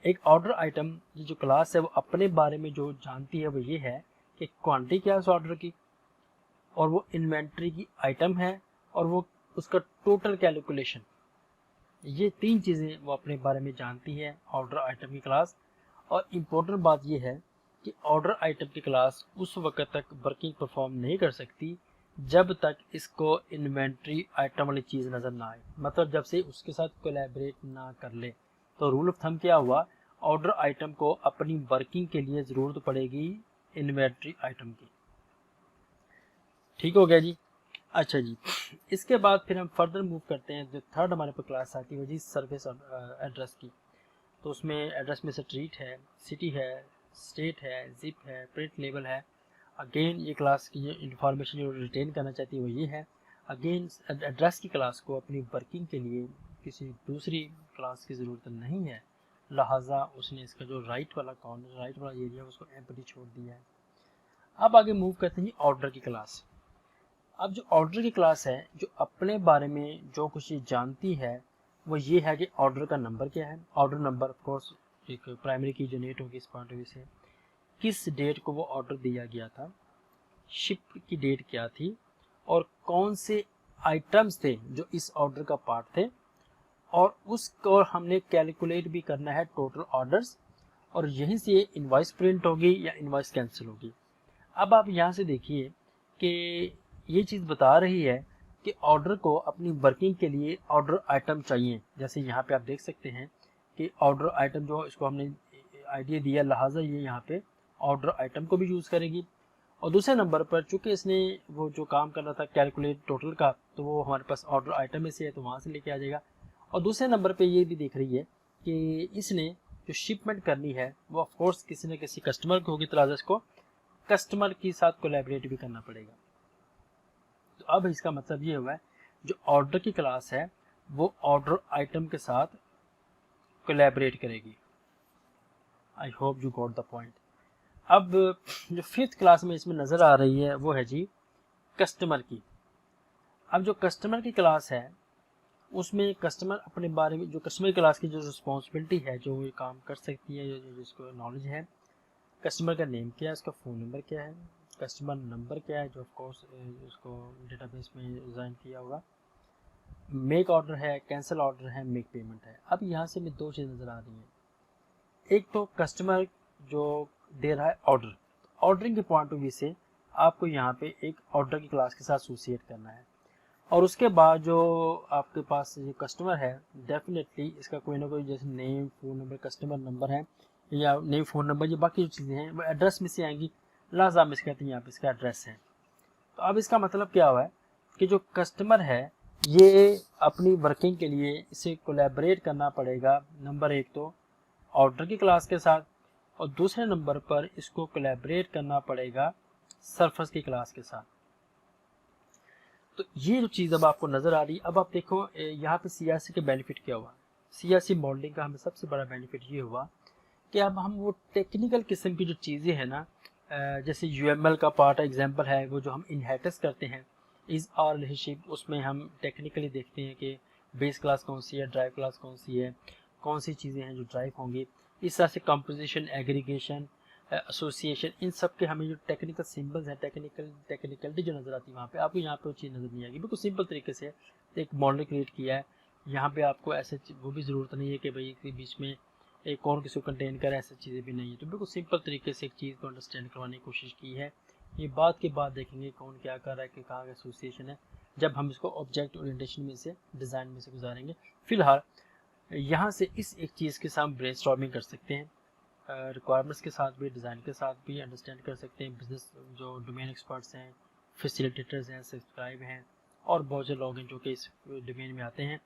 एक ऑर्डर आइटम जो क्लास है वो अपने बारे में जो जानती है वो ये है कि क्वांटिटी क्या है उस ऑर्डर की, और वो इन्वेंट्री की आइटम है, और वो उसका टोटल कैलकुलेशन, ये तीन चीज़ें वो अपने बारे में जानती है ऑर्डर आइटम की क्लास। और इम्पोर्टेंट बात ये है कि ऑर्डर आइटम की क्लास उस वक्त तक वर्किंग परफॉर्म नहीं कर सकती जब तक इसको इन्वेंट्री आइटम वाली चीज़ नज़र ना आए, मतलब जब से उसके साथ कोलैबोरेट ना कर ले। तो रूल ऑफ थंब क्या हुआ, ऑर्डर आइटम को अपनी वर्किंग के लिए ज़रूरत पड़ेगी इन्वेंट्री आइटम की। ठीक हो गया जी। अच्छा जी, इसके बाद फिर हम फर्दर मूव करते हैं। जो थर्ड हमारे पास क्लास आती है वो जी सर्विस और एड्रेस की। तो उसमें एड्रेस में स्ट्रीट है, सिटी है, स्टेट है, जिप है, प्रिंट लेबल है। अगेन ये क्लास की इंफॉर्मेशन जो रिटेन करना चाहती है वो ये है। अगेन एड्रेस की क्लास को अपनी वर्किंग के लिए किसी दूसरी क्लास की ज़रूरत नहीं है, लिहाजा उसने इसका जो राइट वाला कॉर्नर, राइट वाला एरिया उसको एम्प्टी छोड़ दिया है। अब आगे मूव करते हैं ऑर्डर की क्लास। अब जो ऑर्डर की क्लास है, जो अपने बारे में जो कुछ जानती है वो ये है कि ऑर्डर का नंबर क्या है। ऑर्डर नंबर ऑफ कोर्स एक प्राइमरी की जनरेट होगी इस पॉइंट ऑफ व्यू से, किस डेट को वो ऑर्डर दिया गया था, शिप की डेट क्या थी, और कौन से आइटम्स थे जो इस ऑर्डर का पार्ट थे, और उसको हमने कैलकुलेट भी करना है टोटल ऑर्डर्स, और यहीं से इनवॉइस प्रिंट होगी या इनवॉइस कैंसिल होगी। अब आप यहाँ से देखिए कि ये चीज़ बता रही है कि ऑर्डर को अपनी वर्किंग के लिए ऑर्डर आइटम चाहिए। जैसे यहाँ पे आप देख सकते हैं कि ऑर्डर आइटम जो इसको हमने आइडिया दिया, लिहाजा ये यहाँ पे ऑर्डर आइटम को भी यूज़ करेगी। और दूसरे नंबर पर चूंकि इसने वो जो काम करना था कैलकुलेट टोटल का, तो वो हमारे पास ऑर्डर आइटम में से है तो वहाँ से लेके आ जाएगा। और दूसरे नंबर पर ये भी देख रही है कि इसने जो शिपमेंट करनी है वो ऑफकोर्स किसी न किसी कस्टमर को होगी, तो इसको कस्टमर के साथ कोलैबोरेट भी करना पड़ेगा। तो अब इसका मतलब ये हुआ है जो ऑर्डर की क्लास है वो ऑर्डर आइटम के साथ कोलैबोरेट करेगी। I hope you got the point. अब जो फिफ्थ क्लास में इसमें नज़र आ रही है वो है जी कस्टमर की। अब जो कस्टमर की क्लास है उसमें कस्टमर अपने बारे में, जो कस्टमर क्लास की जो रिस्पॉन्सिबिलिटी है, जो ये काम कर सकती है, जो जिसको नॉलेज है, कस्टमर का नेम क्या है, उसका फ़ोन नंबर क्या है, कस्टमर नंबर क्या है जो ऑफ कोर्स उसको डेटाबेस में डिज़ाइन किया होगा, मेक ऑर्डर है, कैंसिल ऑर्डर है, मेक पेमेंट है। अब यहाँ से हमें दो चीज़ नज़र आ रही हैं। एक तो कस्टमर जो दे रहा है ऑर्डर, ऑर्डरिंग के पॉइंट ऑफ व्यू से आपको यहाँ पे एक ऑर्डर की क्लास के साथ एसोसिएट करना है, और उसके बाद जो आपके पास ये कस्टमर है डेफिनेटली इसका कोई ना कोई, जैसे name, phone number, customer number है या नेम, फ़ोन नंबर, ये बाकी जो चीज़ें हैं वो एड्रेस में से आएंगी, लिहाजा हम इसके कहते हैं यहाँ पे इसका एड्रेस है। तो अब इसका मतलब क्या हुआ है कि जो कस्टमर है ये अपनी वर्किंग के लिए इसे कोलैबोरेट करना पड़ेगा, नंबर एक तो ऑर्डर की क्लास के साथ, और दूसरे नंबर पर इसको कोलैबोरेट करना पड़ेगा सर्फस की क्लास के साथ। तो ये जो चीज़ अब आपको नज़र आ रही है। अब आप देखो यहाँ पे CRC के बेनिफिट क्या हुआ। CRC मॉडलिंग का हमें सबसे बड़ा बेनिफिट ये हुआ कि अब हम वो टेक्निकल किस्म की जो चीज़ें हैं ना, जैसे UML का पार्ट एग्जांपल है, वो जो हम इनहेरिटेंस करते हैं इज़ आर रिलेशनशिप, उसमें हम टेक्निकली देखते हैं कि बेस क्लास कौन सी है, ड्राइव क्लास कौन सी है, कौन सी चीज़ें हैं जो ड्राइव होंगी। इस तरह से कंपोजिशन, एग्रीगेशन, एसोसिएशन, इन सब के हमें जो टेक्निकल सिंबल्स हैं, टेक्निकलिटी जो नज़र आती है वहाँ पे आपको, यहाँ पे वो चीज़ नज़र नहीं आएगी। बिल्कुल सिंपल तरीके से एक मॉडल क्रिएट किया है। यहाँ पे आपको ऐसे वो भी ज़रूरत नहीं है कि भाई के बीच में एक और किसी को कंटेन करे, ऐसी चीज़ें भी नहीं है। तो बिल्कुल सिंपल तरीके से एक चीज़ को अंडरस्टैंड करवाने की कोशिश की है। ये बात के बाद देखेंगे कौन क्या कर रहा है, कि कहाँ का एसोसिएशन है, जब हम इसको ऑब्जेक्ट ओरिएंटेशन में से डिज़ाइन में से गुजारेंगे। फिलहाल यहाँ से इस एक चीज़ के साथ ब्रेनस्टॉर्मिंग कर सकते हैं, रिक्वायरमेंट्स के साथ भी, डिज़ाइन के साथ भी अंडरस्टैंड कर सकते हैं। बिजनेस जो डोमेन एक्सपर्ट्स हैं, फैसिलिटेटर्स हैं, सब्सक्राइब हैं और बहुत से लोग हैं जो कि इस डोमेन में आते हैं,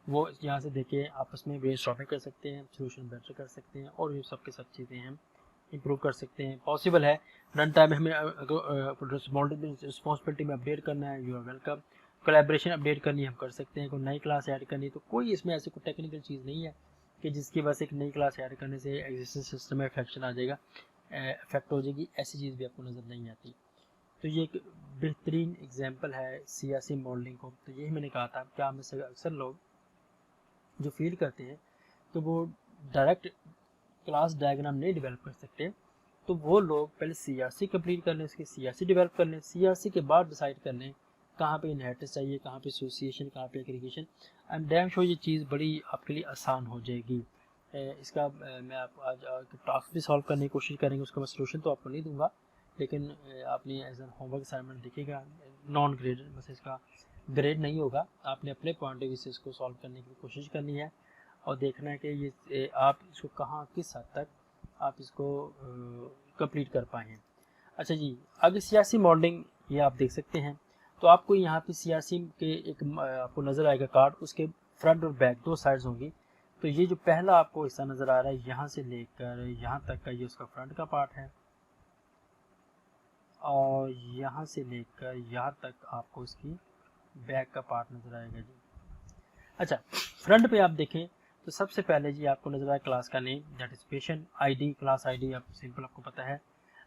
वो यहाँ से देखिए आपस में ब्रेनस्टॉर्मिंग कर सकते हैं, सोल्यूशन बेटर कर सकते हैं और ये सब के सब चीज़ें हम इम्प्रूव कर सकते हैं। पॉसिबल है रन टाइम में हमें रिस्पॉन्सिबिलिटी में अपडेट करना है, you are welcome. Collaboration update करनी है, हम कर सकते हैं। कोई नई क्लास ऐड करनी है, तो कोई इसमें ऐसी कोई टेक्निकल चीज़ नहीं है कि जिसकी वजह से एक नई क्लास ऐड करने से एग्जिस्टिंग सिस्टम में इफेक्शन आ जाएगा, इफेक्ट हो जाएगी, ऐसी चीज़ भी आपको नज़र नहीं आती। तो ये एक बेहतरीन एग्जांपल है CRC मॉडलिंग को। तो यही मैंने कहा था, क्या में से अक्सर लोग जो फील करते हैं तो वो डायरेक्ट क्लास डायग्राम नहीं डेवलप कर सकते, तो वो लोग पहले CRC कंप्लीट कर लें, उसकी CRC डेवलप कर लें, CRC के बाद डिसाइड कर लें कहाँ पे इनहेरिटेंस चाहिए, कहाँ पे एसोसिएशन, कहाँ पे aggregation. I am damn sure ये चीज़ बड़ी आपके लिए आसान हो जाएगी। इसका मैं आपको आज टास्क भी सॉल्व करने की कोशिश करेंगे, उसका मैं सोल्यूशन तो आपको नहीं दूंगा, लेकिन आपने एज एन होमवर्क असाइनमेंट देखिएगा, नॉन ग्रेडेड, बस इसका ग्रेड नहीं होगा, आपने अपने पॉइंट ऑफ व्यू से इसको सॉल्व करने की कोशिश करनी है और देखना है कि ये आप इसको कहाँ किस हद तक आप इसको कंप्लीट कर पाए हैं। अच्छा जी, आगे CRC मॉडलिंग ये आप देख सकते हैं। तो आपको यहाँ पे CRC के एक आपको नज़र आएगा कार्ड, उसके फ्रंट और बैक दो साइड्स होंगी। तो ये जो पहला आपको हिस्सा नज़र आ रहा है यहाँ से लेकर यहाँ तक का, ये उसका फ्रंट का पार्ट है और यहाँ से लेकर यहाँ तक आपको इसकी बैक का पार्ट नज़र आएगा जी। अच्छा, फ्रंट पे आप देखें तो सबसे पहले जी आपको नजर आए क्लास का name, that is patient ID, class ID आप सिंपल आपको पता है,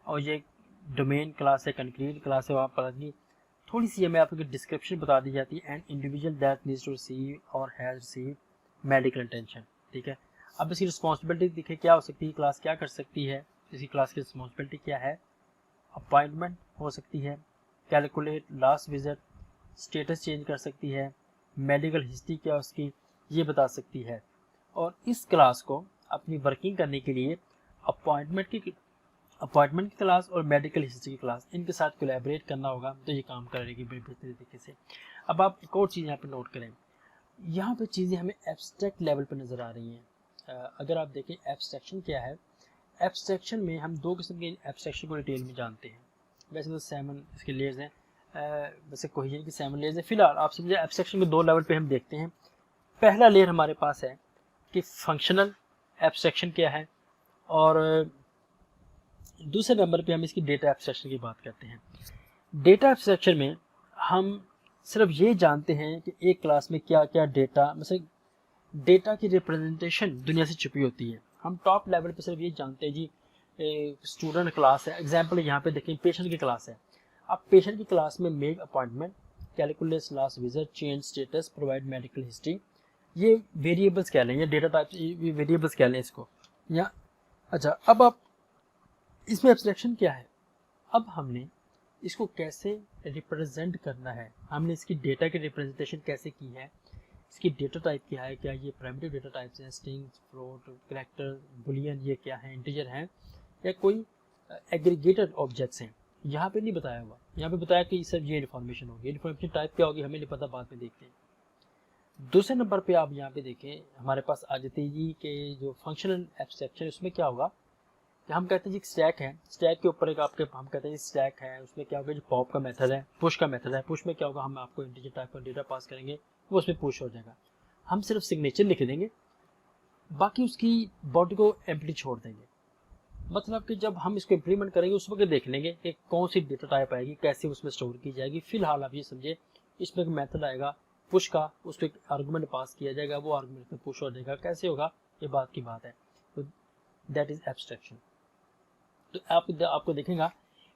और ये डोमेन क्लास है, कंक्रीट क्लास है, वहाँ पता नहीं थोड़ी सी हमें आपको डिस्क्रिप्शन बता दी जाती है, and individual that needs to receive और हैज रिसीव मेडिकल अटेंशन। ठीक है, अब इसकी रिस्पॉन्सिबिलिटी दिखे क्या हो सकती है, क्लास क्या कर सकती है, इसी क्लास की रिस्पॉन्सिबिलिटी क्या है। अपॉइंटमेंट हो सकती है, calculate last visit, status change कर सकती है, मेडिकल हिस्ट्री क्या उसकी ये बता सकती है। और इस क्लास को अपनी वर्किंग करने के लिए अपॉइंटमेंट की क्लास और मेडिकल हिस्ट्री की क्लास, इनके साथ कोलैबोरेट करना होगा, तो ये काम करेगी बड़ी बेहतरीन तरीके से। अब आप एक और चीज़ यहाँ पे नोट करें, यहाँ पे चीज़ें हमें एब्स्ट्रैक्ट लेवल पर नज़र आ रही हैं। अगर आप देखें एब्स्ट्रैक्शन क्या है, एब्स्ट्रैक्शन में हम दो किस्म के एब्स्ट्रैक्शन को डिटेल में जानते हैं। वैसे तो 7 इसके लेयर्स हैं, वैसे कोहेजन की 7 लेयर्स हैं। फिलहाल आप समझे एब्स्ट्रैक्शन को 2 लेवल पे हम देखते हैं। पहला लेयर हमारे पास है कि फंक्शनल एब्स्ट्रैक्शन क्या है, और दूसरे नंबर पे हम इसकी डेटा एब्स्ट्रैक्शन की बात करते हैं। डेटा एब्स्ट्रैक्शन में हम सिर्फ ये जानते हैं कि एक क्लास में क्या क्या डेटा, मतलब डेटा की रिप्रेजेंटेशन दुनिया से छुपी होती है। हम टॉप लेवल पे सिर्फ ये जानते हैं जी स्टूडेंट क्लास है, एग्जाम्पल यहाँ पे देखें पेशेंट की क्लास है। अब पेशेंट की क्लास में make appointment, calculate last visit, change status, provide medical history, ये वेरिएबल्स कह लें, ये डेटा टाइप वेरिएबल्स कह लें इसको या। अच्छा, अब आप इसमें एब्स्ट्रैक्शन क्या है, अब हमने इसको कैसे रिप्रेजेंट करना है, हमने इसकी डेटा की रिप्रेजेंटेशन कैसे की है, इसकी डेटा टाइप क्या है, क्या ये प्राइमरी डेटा टाइप्स हैं, स्ट्रिंग, फ्लोट, कैरेक्टर, बुलियन, ये क्या है, इंटीजर हैं या कोई एग्रीगेटेड ऑब्जेक्ट्स हैं, यहाँ पे नहीं बताया हुआ। यहाँ पे बताया कि सर ये इन्फॉर्मेशन होगी, इन्फॉर्मेशन टाइप क्या होगी हमें नहीं पता, बाद में देखते हैं। दूसरे नंबर पे आप यहाँ पे देखें, हमारे पास आ जाती है जी के जो फंक्शनल एब्स्ट्रैक्शन, उसमें क्या होगा कि हम कहते हैं जी स्टैक है, स्टैक के ऊपर एक आपके हम कहते हैं स्टैक है, उसमें क्या होगा जो पॉप का मेथड है, पुश का मेथड है, पुश में क्या होगा हम आपको इंटीजर टाइप का डेटा पास करेंगे, वो उसमें पुश हो जाएगा, हम सिर्फ सिग्नेचर लिख देंगे, बाकी उसकी बॉडी को एम्प्टी छोड़ देंगे। मतलब कि जब हम इसको इम्प्लीमेंट करेंगे उस वक्त देख लेंगे कि कौन सी डेटा टाइप आएगी, कैसे उसमें स्टोर की जाएगी। फिलहाल आप ये समझे इसमें एक मेथड आएगा पुश का, उसको एक आर्गूमेंट पास किया जाएगा, वो आर्गूमेंट में पुश हो जाएगा, कैसे होगा ये बात की बात है। तो दैट इज एब्स्ट्रैक्शन। तो आपको देखेगा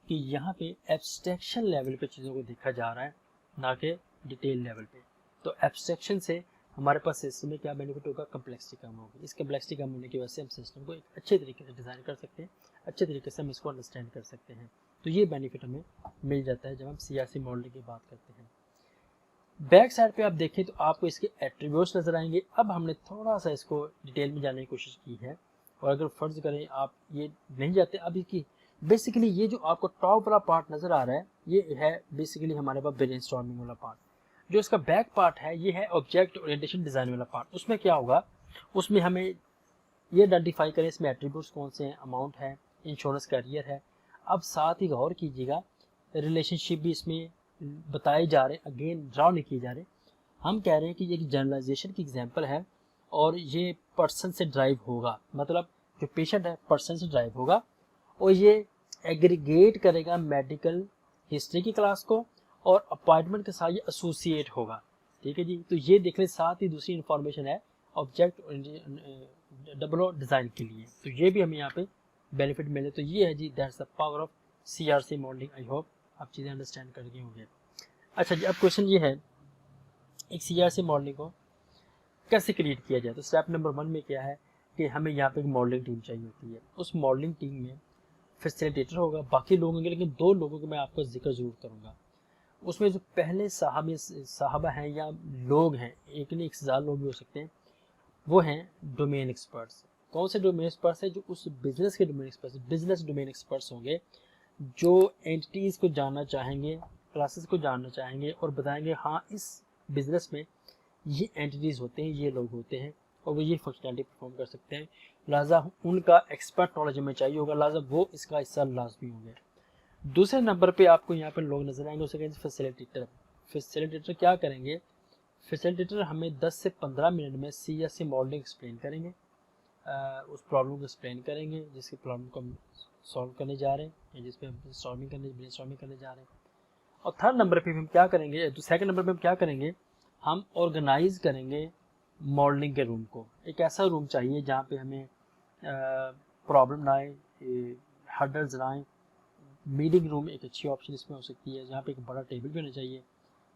कि यहाँ पे एब्स्ट्रैक्शन लेवल पे चीज़ों को देखा जा रहा है, ना कि डिटेल लेवल पे। तो एब्स्ट्रैक्शन से हमारे पास सिस्टम में क्या बेनिफिट होगा, कम्प्लेक्सिटी कम होगी। इस कम्प्लेक्सिटी कम होने की वजह से हम सिस्टम को एक अच्छे तरीके से डिज़ाइन कर सकते हैं, अच्छे तरीके से हम इसको अंडरस्टैंड कर सकते हैं। तो ये बेनिफिट हमें मिल जाता है जब हम CRC मॉडलिंग की बात करते हैं। बैक साइड पे आप देखें तो आपको इसके एट्रीब्यूट्स नजर आएंगे। अब हमने थोड़ा सा इसको डिटेल में जानने की कोशिश की है, और अगर फर्ज करें आप ये नहीं जाते, अब इसकी बेसिकली ये जो आपको टॉप वाला पार्ट नजर आ रहा है, ये है बेसिकली हमारे पास ब्रेनस्टॉर्मिंग वाला पार्ट। जो इसका बैक पार्ट है ये है ऑब्जेक्ट ओरिएंटेशन डिज़ाइन वाला पार्ट। उसमें क्या होगा, उसमें हमें ये आइडेंटिफाई करें इसमें एट्रीब्यूट्स कौन से हैं, अमाउंट है, इंश्योरेंस कैरियर है। अब साथ ही गौर कीजिएगा रिलेशनशिप भी इसमें बताए जा रहे हैं, अगेन ड्रॉ नहीं किए जा रहे। हम कह रहे हैं कि ये एक जनरलाइजेशन की एग्जांपल है और ये पर्सन से ड्राइव होगा, मतलब जो पेशेंट है पर्सन से ड्राइव होगा और ये एग्रीगेट करेगा मेडिकल हिस्ट्री की क्लास को और अपॉइंटमेंट के साथ ये एसोसिएट होगा। ठीक है जी, तो ये देख लें। साथ ही दूसरी इंफॉर्मेशन है ऑब्जेक्ट डबल डिज़ाइन के लिए, तो ये भी हमें यहाँ पे बेनिफिट मिले। तो ये है जी, that's the power of CRC modelling. I hope आप चीज़ें अंडरस्टैंड कर गए होंगे। अच्छा जी, अब क्वेश्चन ये है एक CRC मॉडलिंग को कैसे क्रिएट किया जाए। तो स्टेप नंबर 1 में क्या है कि हमें यहाँ पे एक मॉडलिंग टीम चाहिए होती है। उस मॉडलिंग टीम में फैसिलिटेटर होगा, बाकी लोग होंगे, लेकिन 2 लोगों को मैं आपको जिक्र जरूर करूँगा। उसमें जो पहले साहबा हैं या लोग हैं, एक नहीं 1000 लोग भी हो सकते हैं, वो हैं डोमेन एक्सपर्ट्स। कौन से डोमेन एक्सपर्ट्स हैं? जो उस बिजनेस के domain experts, business domain experts होंगे जो एंटिटीज़ को जानना चाहेंगे, क्लासेस को जानना चाहेंगे और बताएंगे हाँ इस बिजनेस में ये एंटिटीज़ होते हैं, ये लोग होते हैं और वो ये फंक्शनलिटी परफॉर्म कर सकते हैं। लिहाजा उनका एक्सपर्ट नॉलेज हमें चाहिए होगा, लिहाजा वो इसका हिस्सा लाजमी होंगे। दूसरे नंबर पे आपको यहाँ पर लोग नजर आएंगे, उसे कहेंगे फैसिलिटेटर। फैसिलिटेटर क्या करेंगे? फैसिलिटेटर हमें 10 से 15 मिनट में CRC मॉडलिंग एक्सप्लेन करेंगे, उस प्रॉब्लम को एक्सप्लेन करेंगे जिसकी प्रॉब्लम को हम सॉल्व करने जा रहे हैं या जिस पे हम ब्रेनस्टॉर्मिंग करने जा रहे हैं। और थर्ड नंबर पे हम क्या करेंगे, तो सेकंड नंबर पे हम क्या करेंगे, हम ऑर्गेनाइज करेंगे मॉडलिंग के रूम को। एक ऐसा रूम चाहिए जहाँ पे हमें प्रॉब्लम ना आए, हर्डल्स ना आए। मीटिंग रूम एक अच्छी ऑप्शन इसमें हो सकती है, जहाँ पे एक बड़ा टेबल भी होना चाहिए,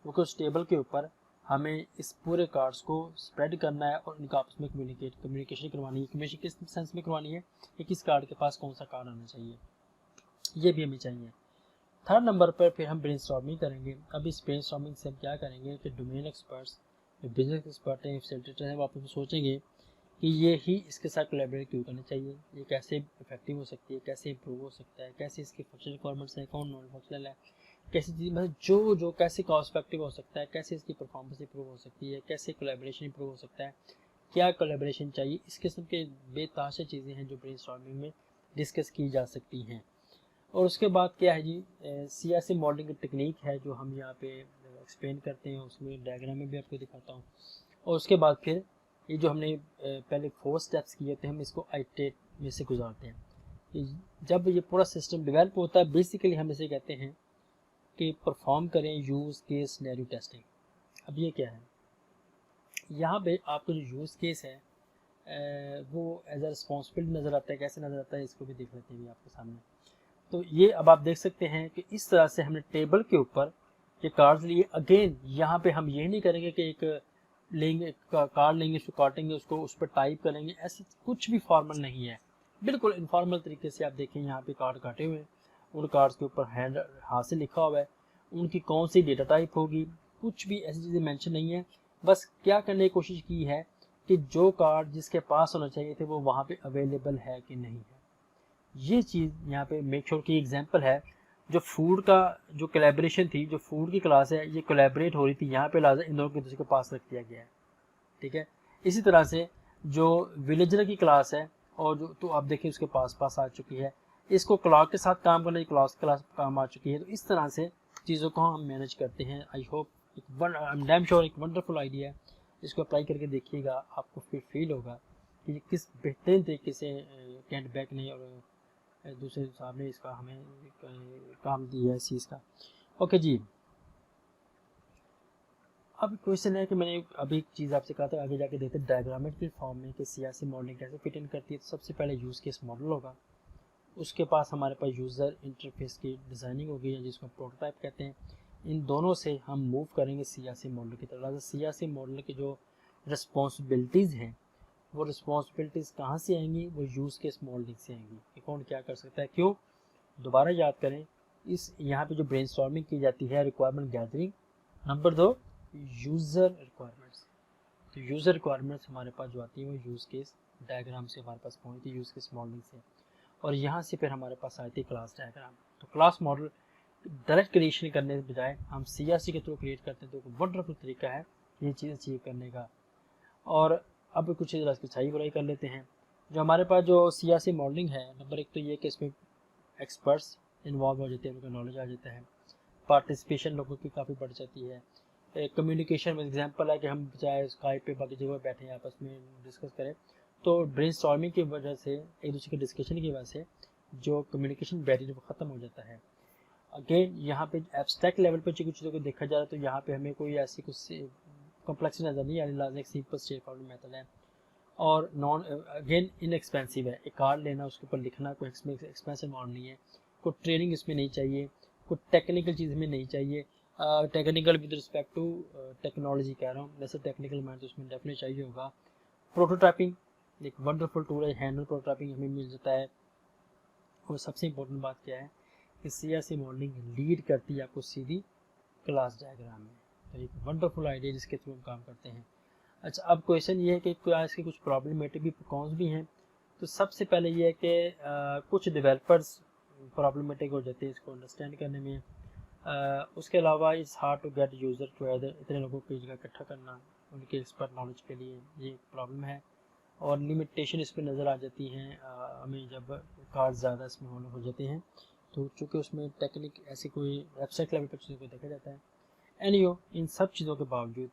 क्योंकि उस टेबल के ऊपर हमें इस पूरे कार्ड्स को स्प्रेड करना है और इनका आपस में कम्युनिकेशन करवानी है। कम्युनिकेशन किस सेंस में करवानी है कि किस कार्ड के पास कौन सा कार्ड आना चाहिए, ये भी हमें चाहिए। थर्ड नंबर पर फिर हम ब्रेनस्टॉर्मिंग करेंगे। अब इस ब्रेनस्टॉर्मिंग से हम क्या करेंगे कि डोमेन एक्सपर्ट्स, जो बिजनेस एक्सपर्ट हैं, फैसिलिटेटर हैं, वो आपस में सोचेंगे कि ये ही इसके साथ कोलैबोरेट क्यों करना चाहिए, ये कैसे इफेक्टिव हो सकती है, कैसे इंप्रूव हो सकता है, कैसे इसकी फंक्शनल रिक्वायरमेंट्स हैं, कौन नॉन फंक्शनल है, कैसी चीज़ मतलब जो कैसे कॉस्ट इफेक्टिव हो सकता है, कैसे इसकी परफॉर्मेंस इंप्रूव हो सकती है, कैसे कोलैबोरेशन इंप्रूव हो सकता है, क्या कोलैबोरेशन चाहिए। इस किस्म के बेताशा चीज़ें हैं जो ब्रेनस्टॉर्मिंग में डिस्कस की जा सकती हैं। और उसके बाद क्या है जी, CRC मॉडलिंग की टेक्निक है जो हम यहाँ पे एक्सप्लेन करते हैं, उसमें डायग्राम में भी आपको दिखाता हूँ। और उसके बाद फिर ये जो हमने पहले 4 स्टेप्स किए थे, हम इसको आइटरेट में से गुजारते हैं। जब ये पूरा सिस्टम डेवलप होता है, बेसिकली हम इसे कहते हैं कि परफॉर्म करें यूज़ केस सिनेरियो टेस्टिंग। अब ये क्या है, यहाँ पे आपको जो यूज़ केस है वो एज अ रिस्पॉन्सिबिलिटी नज़र आता है। कैसे नज़र आता है इसको भी देख लेते हैं आपके सामने। तो ये अब आप देख सकते हैं कि इस तरह से हमने टेबल के ऊपर ये कार्ड्स लिए। अगेन यहाँ पे हम ये नहीं करेंगे कि एक लेंगे कार्ड लेंगे, उसको काटेंगे, उसको उस पर टाइप करेंगे, ऐसा कुछ भी फॉर्मल नहीं है। बिल्कुल इनफॉर्मल तरीके से आप देखें यहाँ पे कार्ड काटे हुए हैं, उन कार्ड्स के ऊपर हैंड हाथ से लिखा हुआ है, उनकी कौन सी डेटा टाइप होगी, कुछ भी ऐसी चीज़ें मेंशन नहीं है। बस क्या करने की कोशिश की है कि जो कार्ड जिसके पास होना चाहिए थे वो वहाँ पे अवेलेबल है कि नहीं है, ये चीज़ यहाँ पे मेक श्योर की एग्जांपल है। जो फूड का जो कोलैबोरेशन थी, जो फूड की क्लास है, ये कोलैबोरेट हो रही थी, यहाँ पे लाजा इन दोनों को दूसरे के पास रख दिया गया है। ठीक है, इसी तरह से जो विलेजर की क्लास है और जो तो आप देखिए उसके पास आ चुकी है, इसको क्लॉक के साथ काम करने की क्लास काम आ चुकी है। तो इस तरह से चीज़ों को हम मैनेज करते हैं। I hope I am damn sure एक वंडरफुल आइडिया है, इसको अप्लाई करके देखिएगा, आपको फिर फील होगा कि किस बेहतरीन तरीके से कैंट बैक ने और दूसरे साहब ने इसका हमें काम दिया है इस चीज़ का। ओके जी, अब क्वेश्चन है कि मैंने अभी एक चीज़ आपसे कहा था, आगे जाके देखते हैं डायग्रामेटिक फॉर्म में कि CRC मॉडलिंग कैसे फिट इन करती है। तो सबसे पहले यूज़ केस मॉडल होगा, उसके पास हमारे पास यूज़र इंटरफेस की डिज़ाइनिंग होगी जिसको प्रोटोटाइप कहते हैं। इन दोनों से हम मूव करेंगे CRC मॉडल की तरफ। CRC मॉडल की जो रिस्पॉन्सिबिलिटीज़ हैं, वो रिस्पॉन्सिबिलिटीज़ कहाँ से आएंगी, वो यूज़ केस मॉडलिंग से आएंगी कि कौन क्या कर सकता है, क्यों। दोबारा याद करें, इस यहाँ पे जो ब्रेनस्टॉर्मिंग की जाती है, requirement gathering, number 2 user requirements. तो यूज़र रिक्वायरमेंट्स हमारे पास जो आती है वो यूज़ केस डायग्राम से हमारे पास पहुँचती है, यूज़ केस मॉडलिंग से, और यहाँ से फिर हमारे पास आती है क्लास डायग्राम। तो क्लास मॉडल डायरेक्ट क्रिएशन करने के बजाय हम CRC के थ्रू क्रिएट करते हैं, तो एक वंडरफुल तरीका है ये चीज़ अचीव करने का। और अब कुछ चीज़ इसकी सही बुराई कर लेते हैं। जो हमारे पास जो CRC मॉडलिंग है, नंबर एक तो ये कि इसमें एक्सपर्ट्स इन्वॉल्व हो जाते हैं, उनका नॉलेज आ जाता है, पार्टिसिपेशन लोगों की काफ़ी बढ़ जाती है। कम्युनिकेशन में एग्जांपल है कि हम चाहे स्काइप पे बाकी जगह बैठे हैं आपस में डिस्कस करें, तो ब्रेनस्टॉर्मिंग की वजह से, एक दूसरे के डिस्कशन की वजह से जो कम्युनिकेशन बैरियर वो ख़त्म हो जाता है। अगेन यहाँ पे एब्स्ट्रैक्ट लेवल पे कुछ चीज़ों को देखा जाए तो यहाँ पे हमें कोई ऐसी कुछ कॉम्प्लेक्स नज़र नहीं आ रही, एक सिंपल स्ट्रेट फॉरवर्ड मेथड है और नॉन अगेन इनएक्सपेंसिव है। एक कार्ड लेना, उसके ऊपर लिखना कोई एक्सपेंसिव अमाउंट नहीं है, कोई ट्रेनिंग इसमें नहीं चाहिए, कोई टेक्निकल चीज़ में नहीं चाहिए। Technical with respect to technology कह रहा हूँ, वैसे टेक्निकल माइंड तो उसमें डेफिनेटली चाहिए होगा। प्रोटोटाइपिंग एक वंडरफुल टूल है, हैंडल प्रोटोटाइपिंग हमें मिल जाता है। और सबसे इम्पोर्टेंट बात क्या है कि CRC मॉडलिंग लीड करती है आपको सीधी क्लास डायग्राम में, तो एक वंडरफुल आइडिया जिसके थ्रू हम काम करते हैं। अच्छा, अब क्वेश्चन ये है कि इसके कुछ प्रॉब्लमेटिक भी कॉन्स भी हैं। तो सबसे पहले ये है कि कुछ डेवलपर्स प्रॉब्लमेटिक हो जाते हैं इसको अंडरस्टैंड करने में। उसके अलावा it's hard to get user together, इतने लोगों को एक जगह इकट्ठा करना उनके एक्सपर्ट नॉलेज के लिए, ये प्रॉब्लम है। और लिमिटेशन इसमें नज़र आ जाती हैं हमें जब कार्ड ज़्यादा इसमें हो जाते हैं, तो चूँकि उसमें टेक्निक ऐसी कोई वेबसाइट लेवल पर चीज़ों को देखा जाता है। एनीहो, इन सब चीज़ों के बावजूद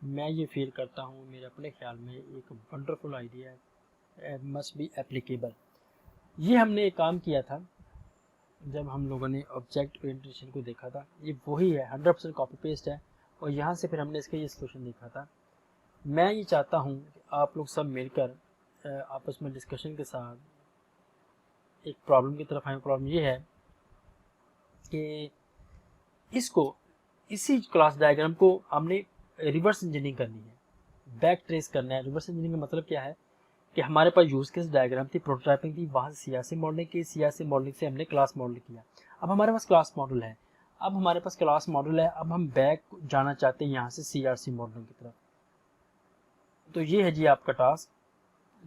मैं ये फील करता हूँ, मेरे अपने ख्याल में एक वंडरफुल आइडिया है, मस्ट बी एप्लीकेबल। ये हमने एक काम किया था जब हम लोगों ने ऑब्जेक्ट ओरिएंटेशन को देखा था, ये वही है, 100% कॉपी पेस्ट है, और यहाँ से फिर हमने इसका ये सोल्यूशन देखा था। मैं ये चाहता हूँ कि आप लोग सब मिलकर आपस में डिस्कशन के साथ एक प्रॉब्लम की तरफ आए। प्रॉब्लम ये है कि इसको, इसी क्लास डायग्राम को हमने रिवर्स इंजीनियरिंग करनी है, बैक ट्रेस करना है। रिवर्स इंजीनियरिंग का मतलब क्या है कि हमारे पास यूज केस डायग्राम थी, प्रोटोटाइपिंग थी, वहाँ से CRC मॉडलिंग की, CRC मॉडलिंग से हमने क्लास मॉडल किया। अब हमारे पास क्लास मॉडल है, अब हम बैक जाना चाहते हैं यहाँ से CRC मॉडलिंग की तरफ। तो ये है जी आपका task,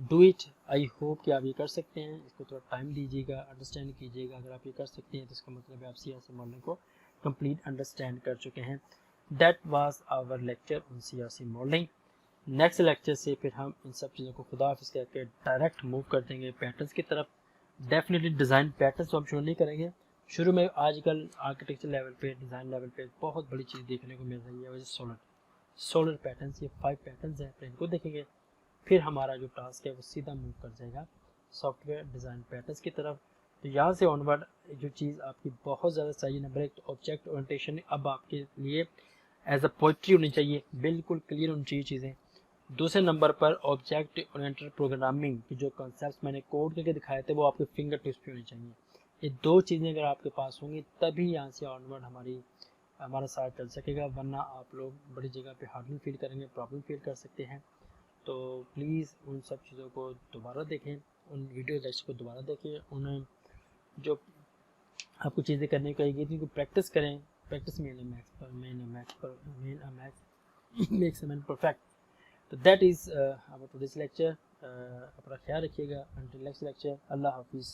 do it. I hope कि आप ये कर सकते हैं। इसको थोड़ा टाइम दीजिएगा, अंडरस्टैंड कीजिएगा। अगर आप ये कर सकते हैं तो इसका मतलब है आप CRC मॉडलिंग को कंप्लीट अंडरस्टैंड कर चुके हैं। That was our lecture on CRC modelling. Next lecture से फिर हम इन सब चीज़ों को खुदा हाफिज़ करके डायरेक्ट मूव कर देंगे पैटर्न्स की तरफ। डेफिनेटली डिज़ाइन पैटर्न्स तो हम शुरू नहीं करेंगे। शुरू में आजकल आर्किटेक्चर लेवल पे, डिज़ाइन लेवल पे बहुत बड़ी चीज़ देखने को मिल रही है, वजह सोलर पैटर्न्स। ये 5 पैटर्न्स हैं, फिर इनको देखेंगे। फिर हमारा जो टास्क है वो सीधा मूव कर जाएगा सॉफ्टवेयर डिज़ाइन पैटर्न्स की तरफ। तो यहाँ से ऑनवर्ड जो चीज़ आपकी बहुत ज़्यादा चाहिए, नंबर एक तो ऑब्जेक्ट ओरिएंटेशन अब आपके लिए एज अ पोइट्री होनी चाहिए, बिल्कुल क्लियर होनी चाहिए चीज़ें। दूसरे नंबर पर ऑब्जेक्ट ओरिएंटेड प्रोग्रामिंग की जो कॉन्सेप्ट्स मैंने कोड करके दिखाए थे वो आपके फिंगर टिप्स पे होनी चाहिए। ये दो चीज़ें अगर आपके पास होंगी तभी यहाँ से ऑनवर्ड हमारा साथ चल सकेगा, वरना आप लोग बड़ी जगह पे हार्डली फील करेंगे, प्रॉब्लम फील कर सकते हैं। तो प्लीज़ उन सब चीज़ों को दोबारा देखें, उन वीडियो लेक्चर को दोबारा देखें, उन्हें जो आपको चीज़ें करने को कही थी प्रैक्टिस करें। Practice makes man perfect. तो that is our today's lecture. अपना ख्याल रखिएगा। अंटिल नेक्स्ट लेक्चर, अल्लाह हाफिज़।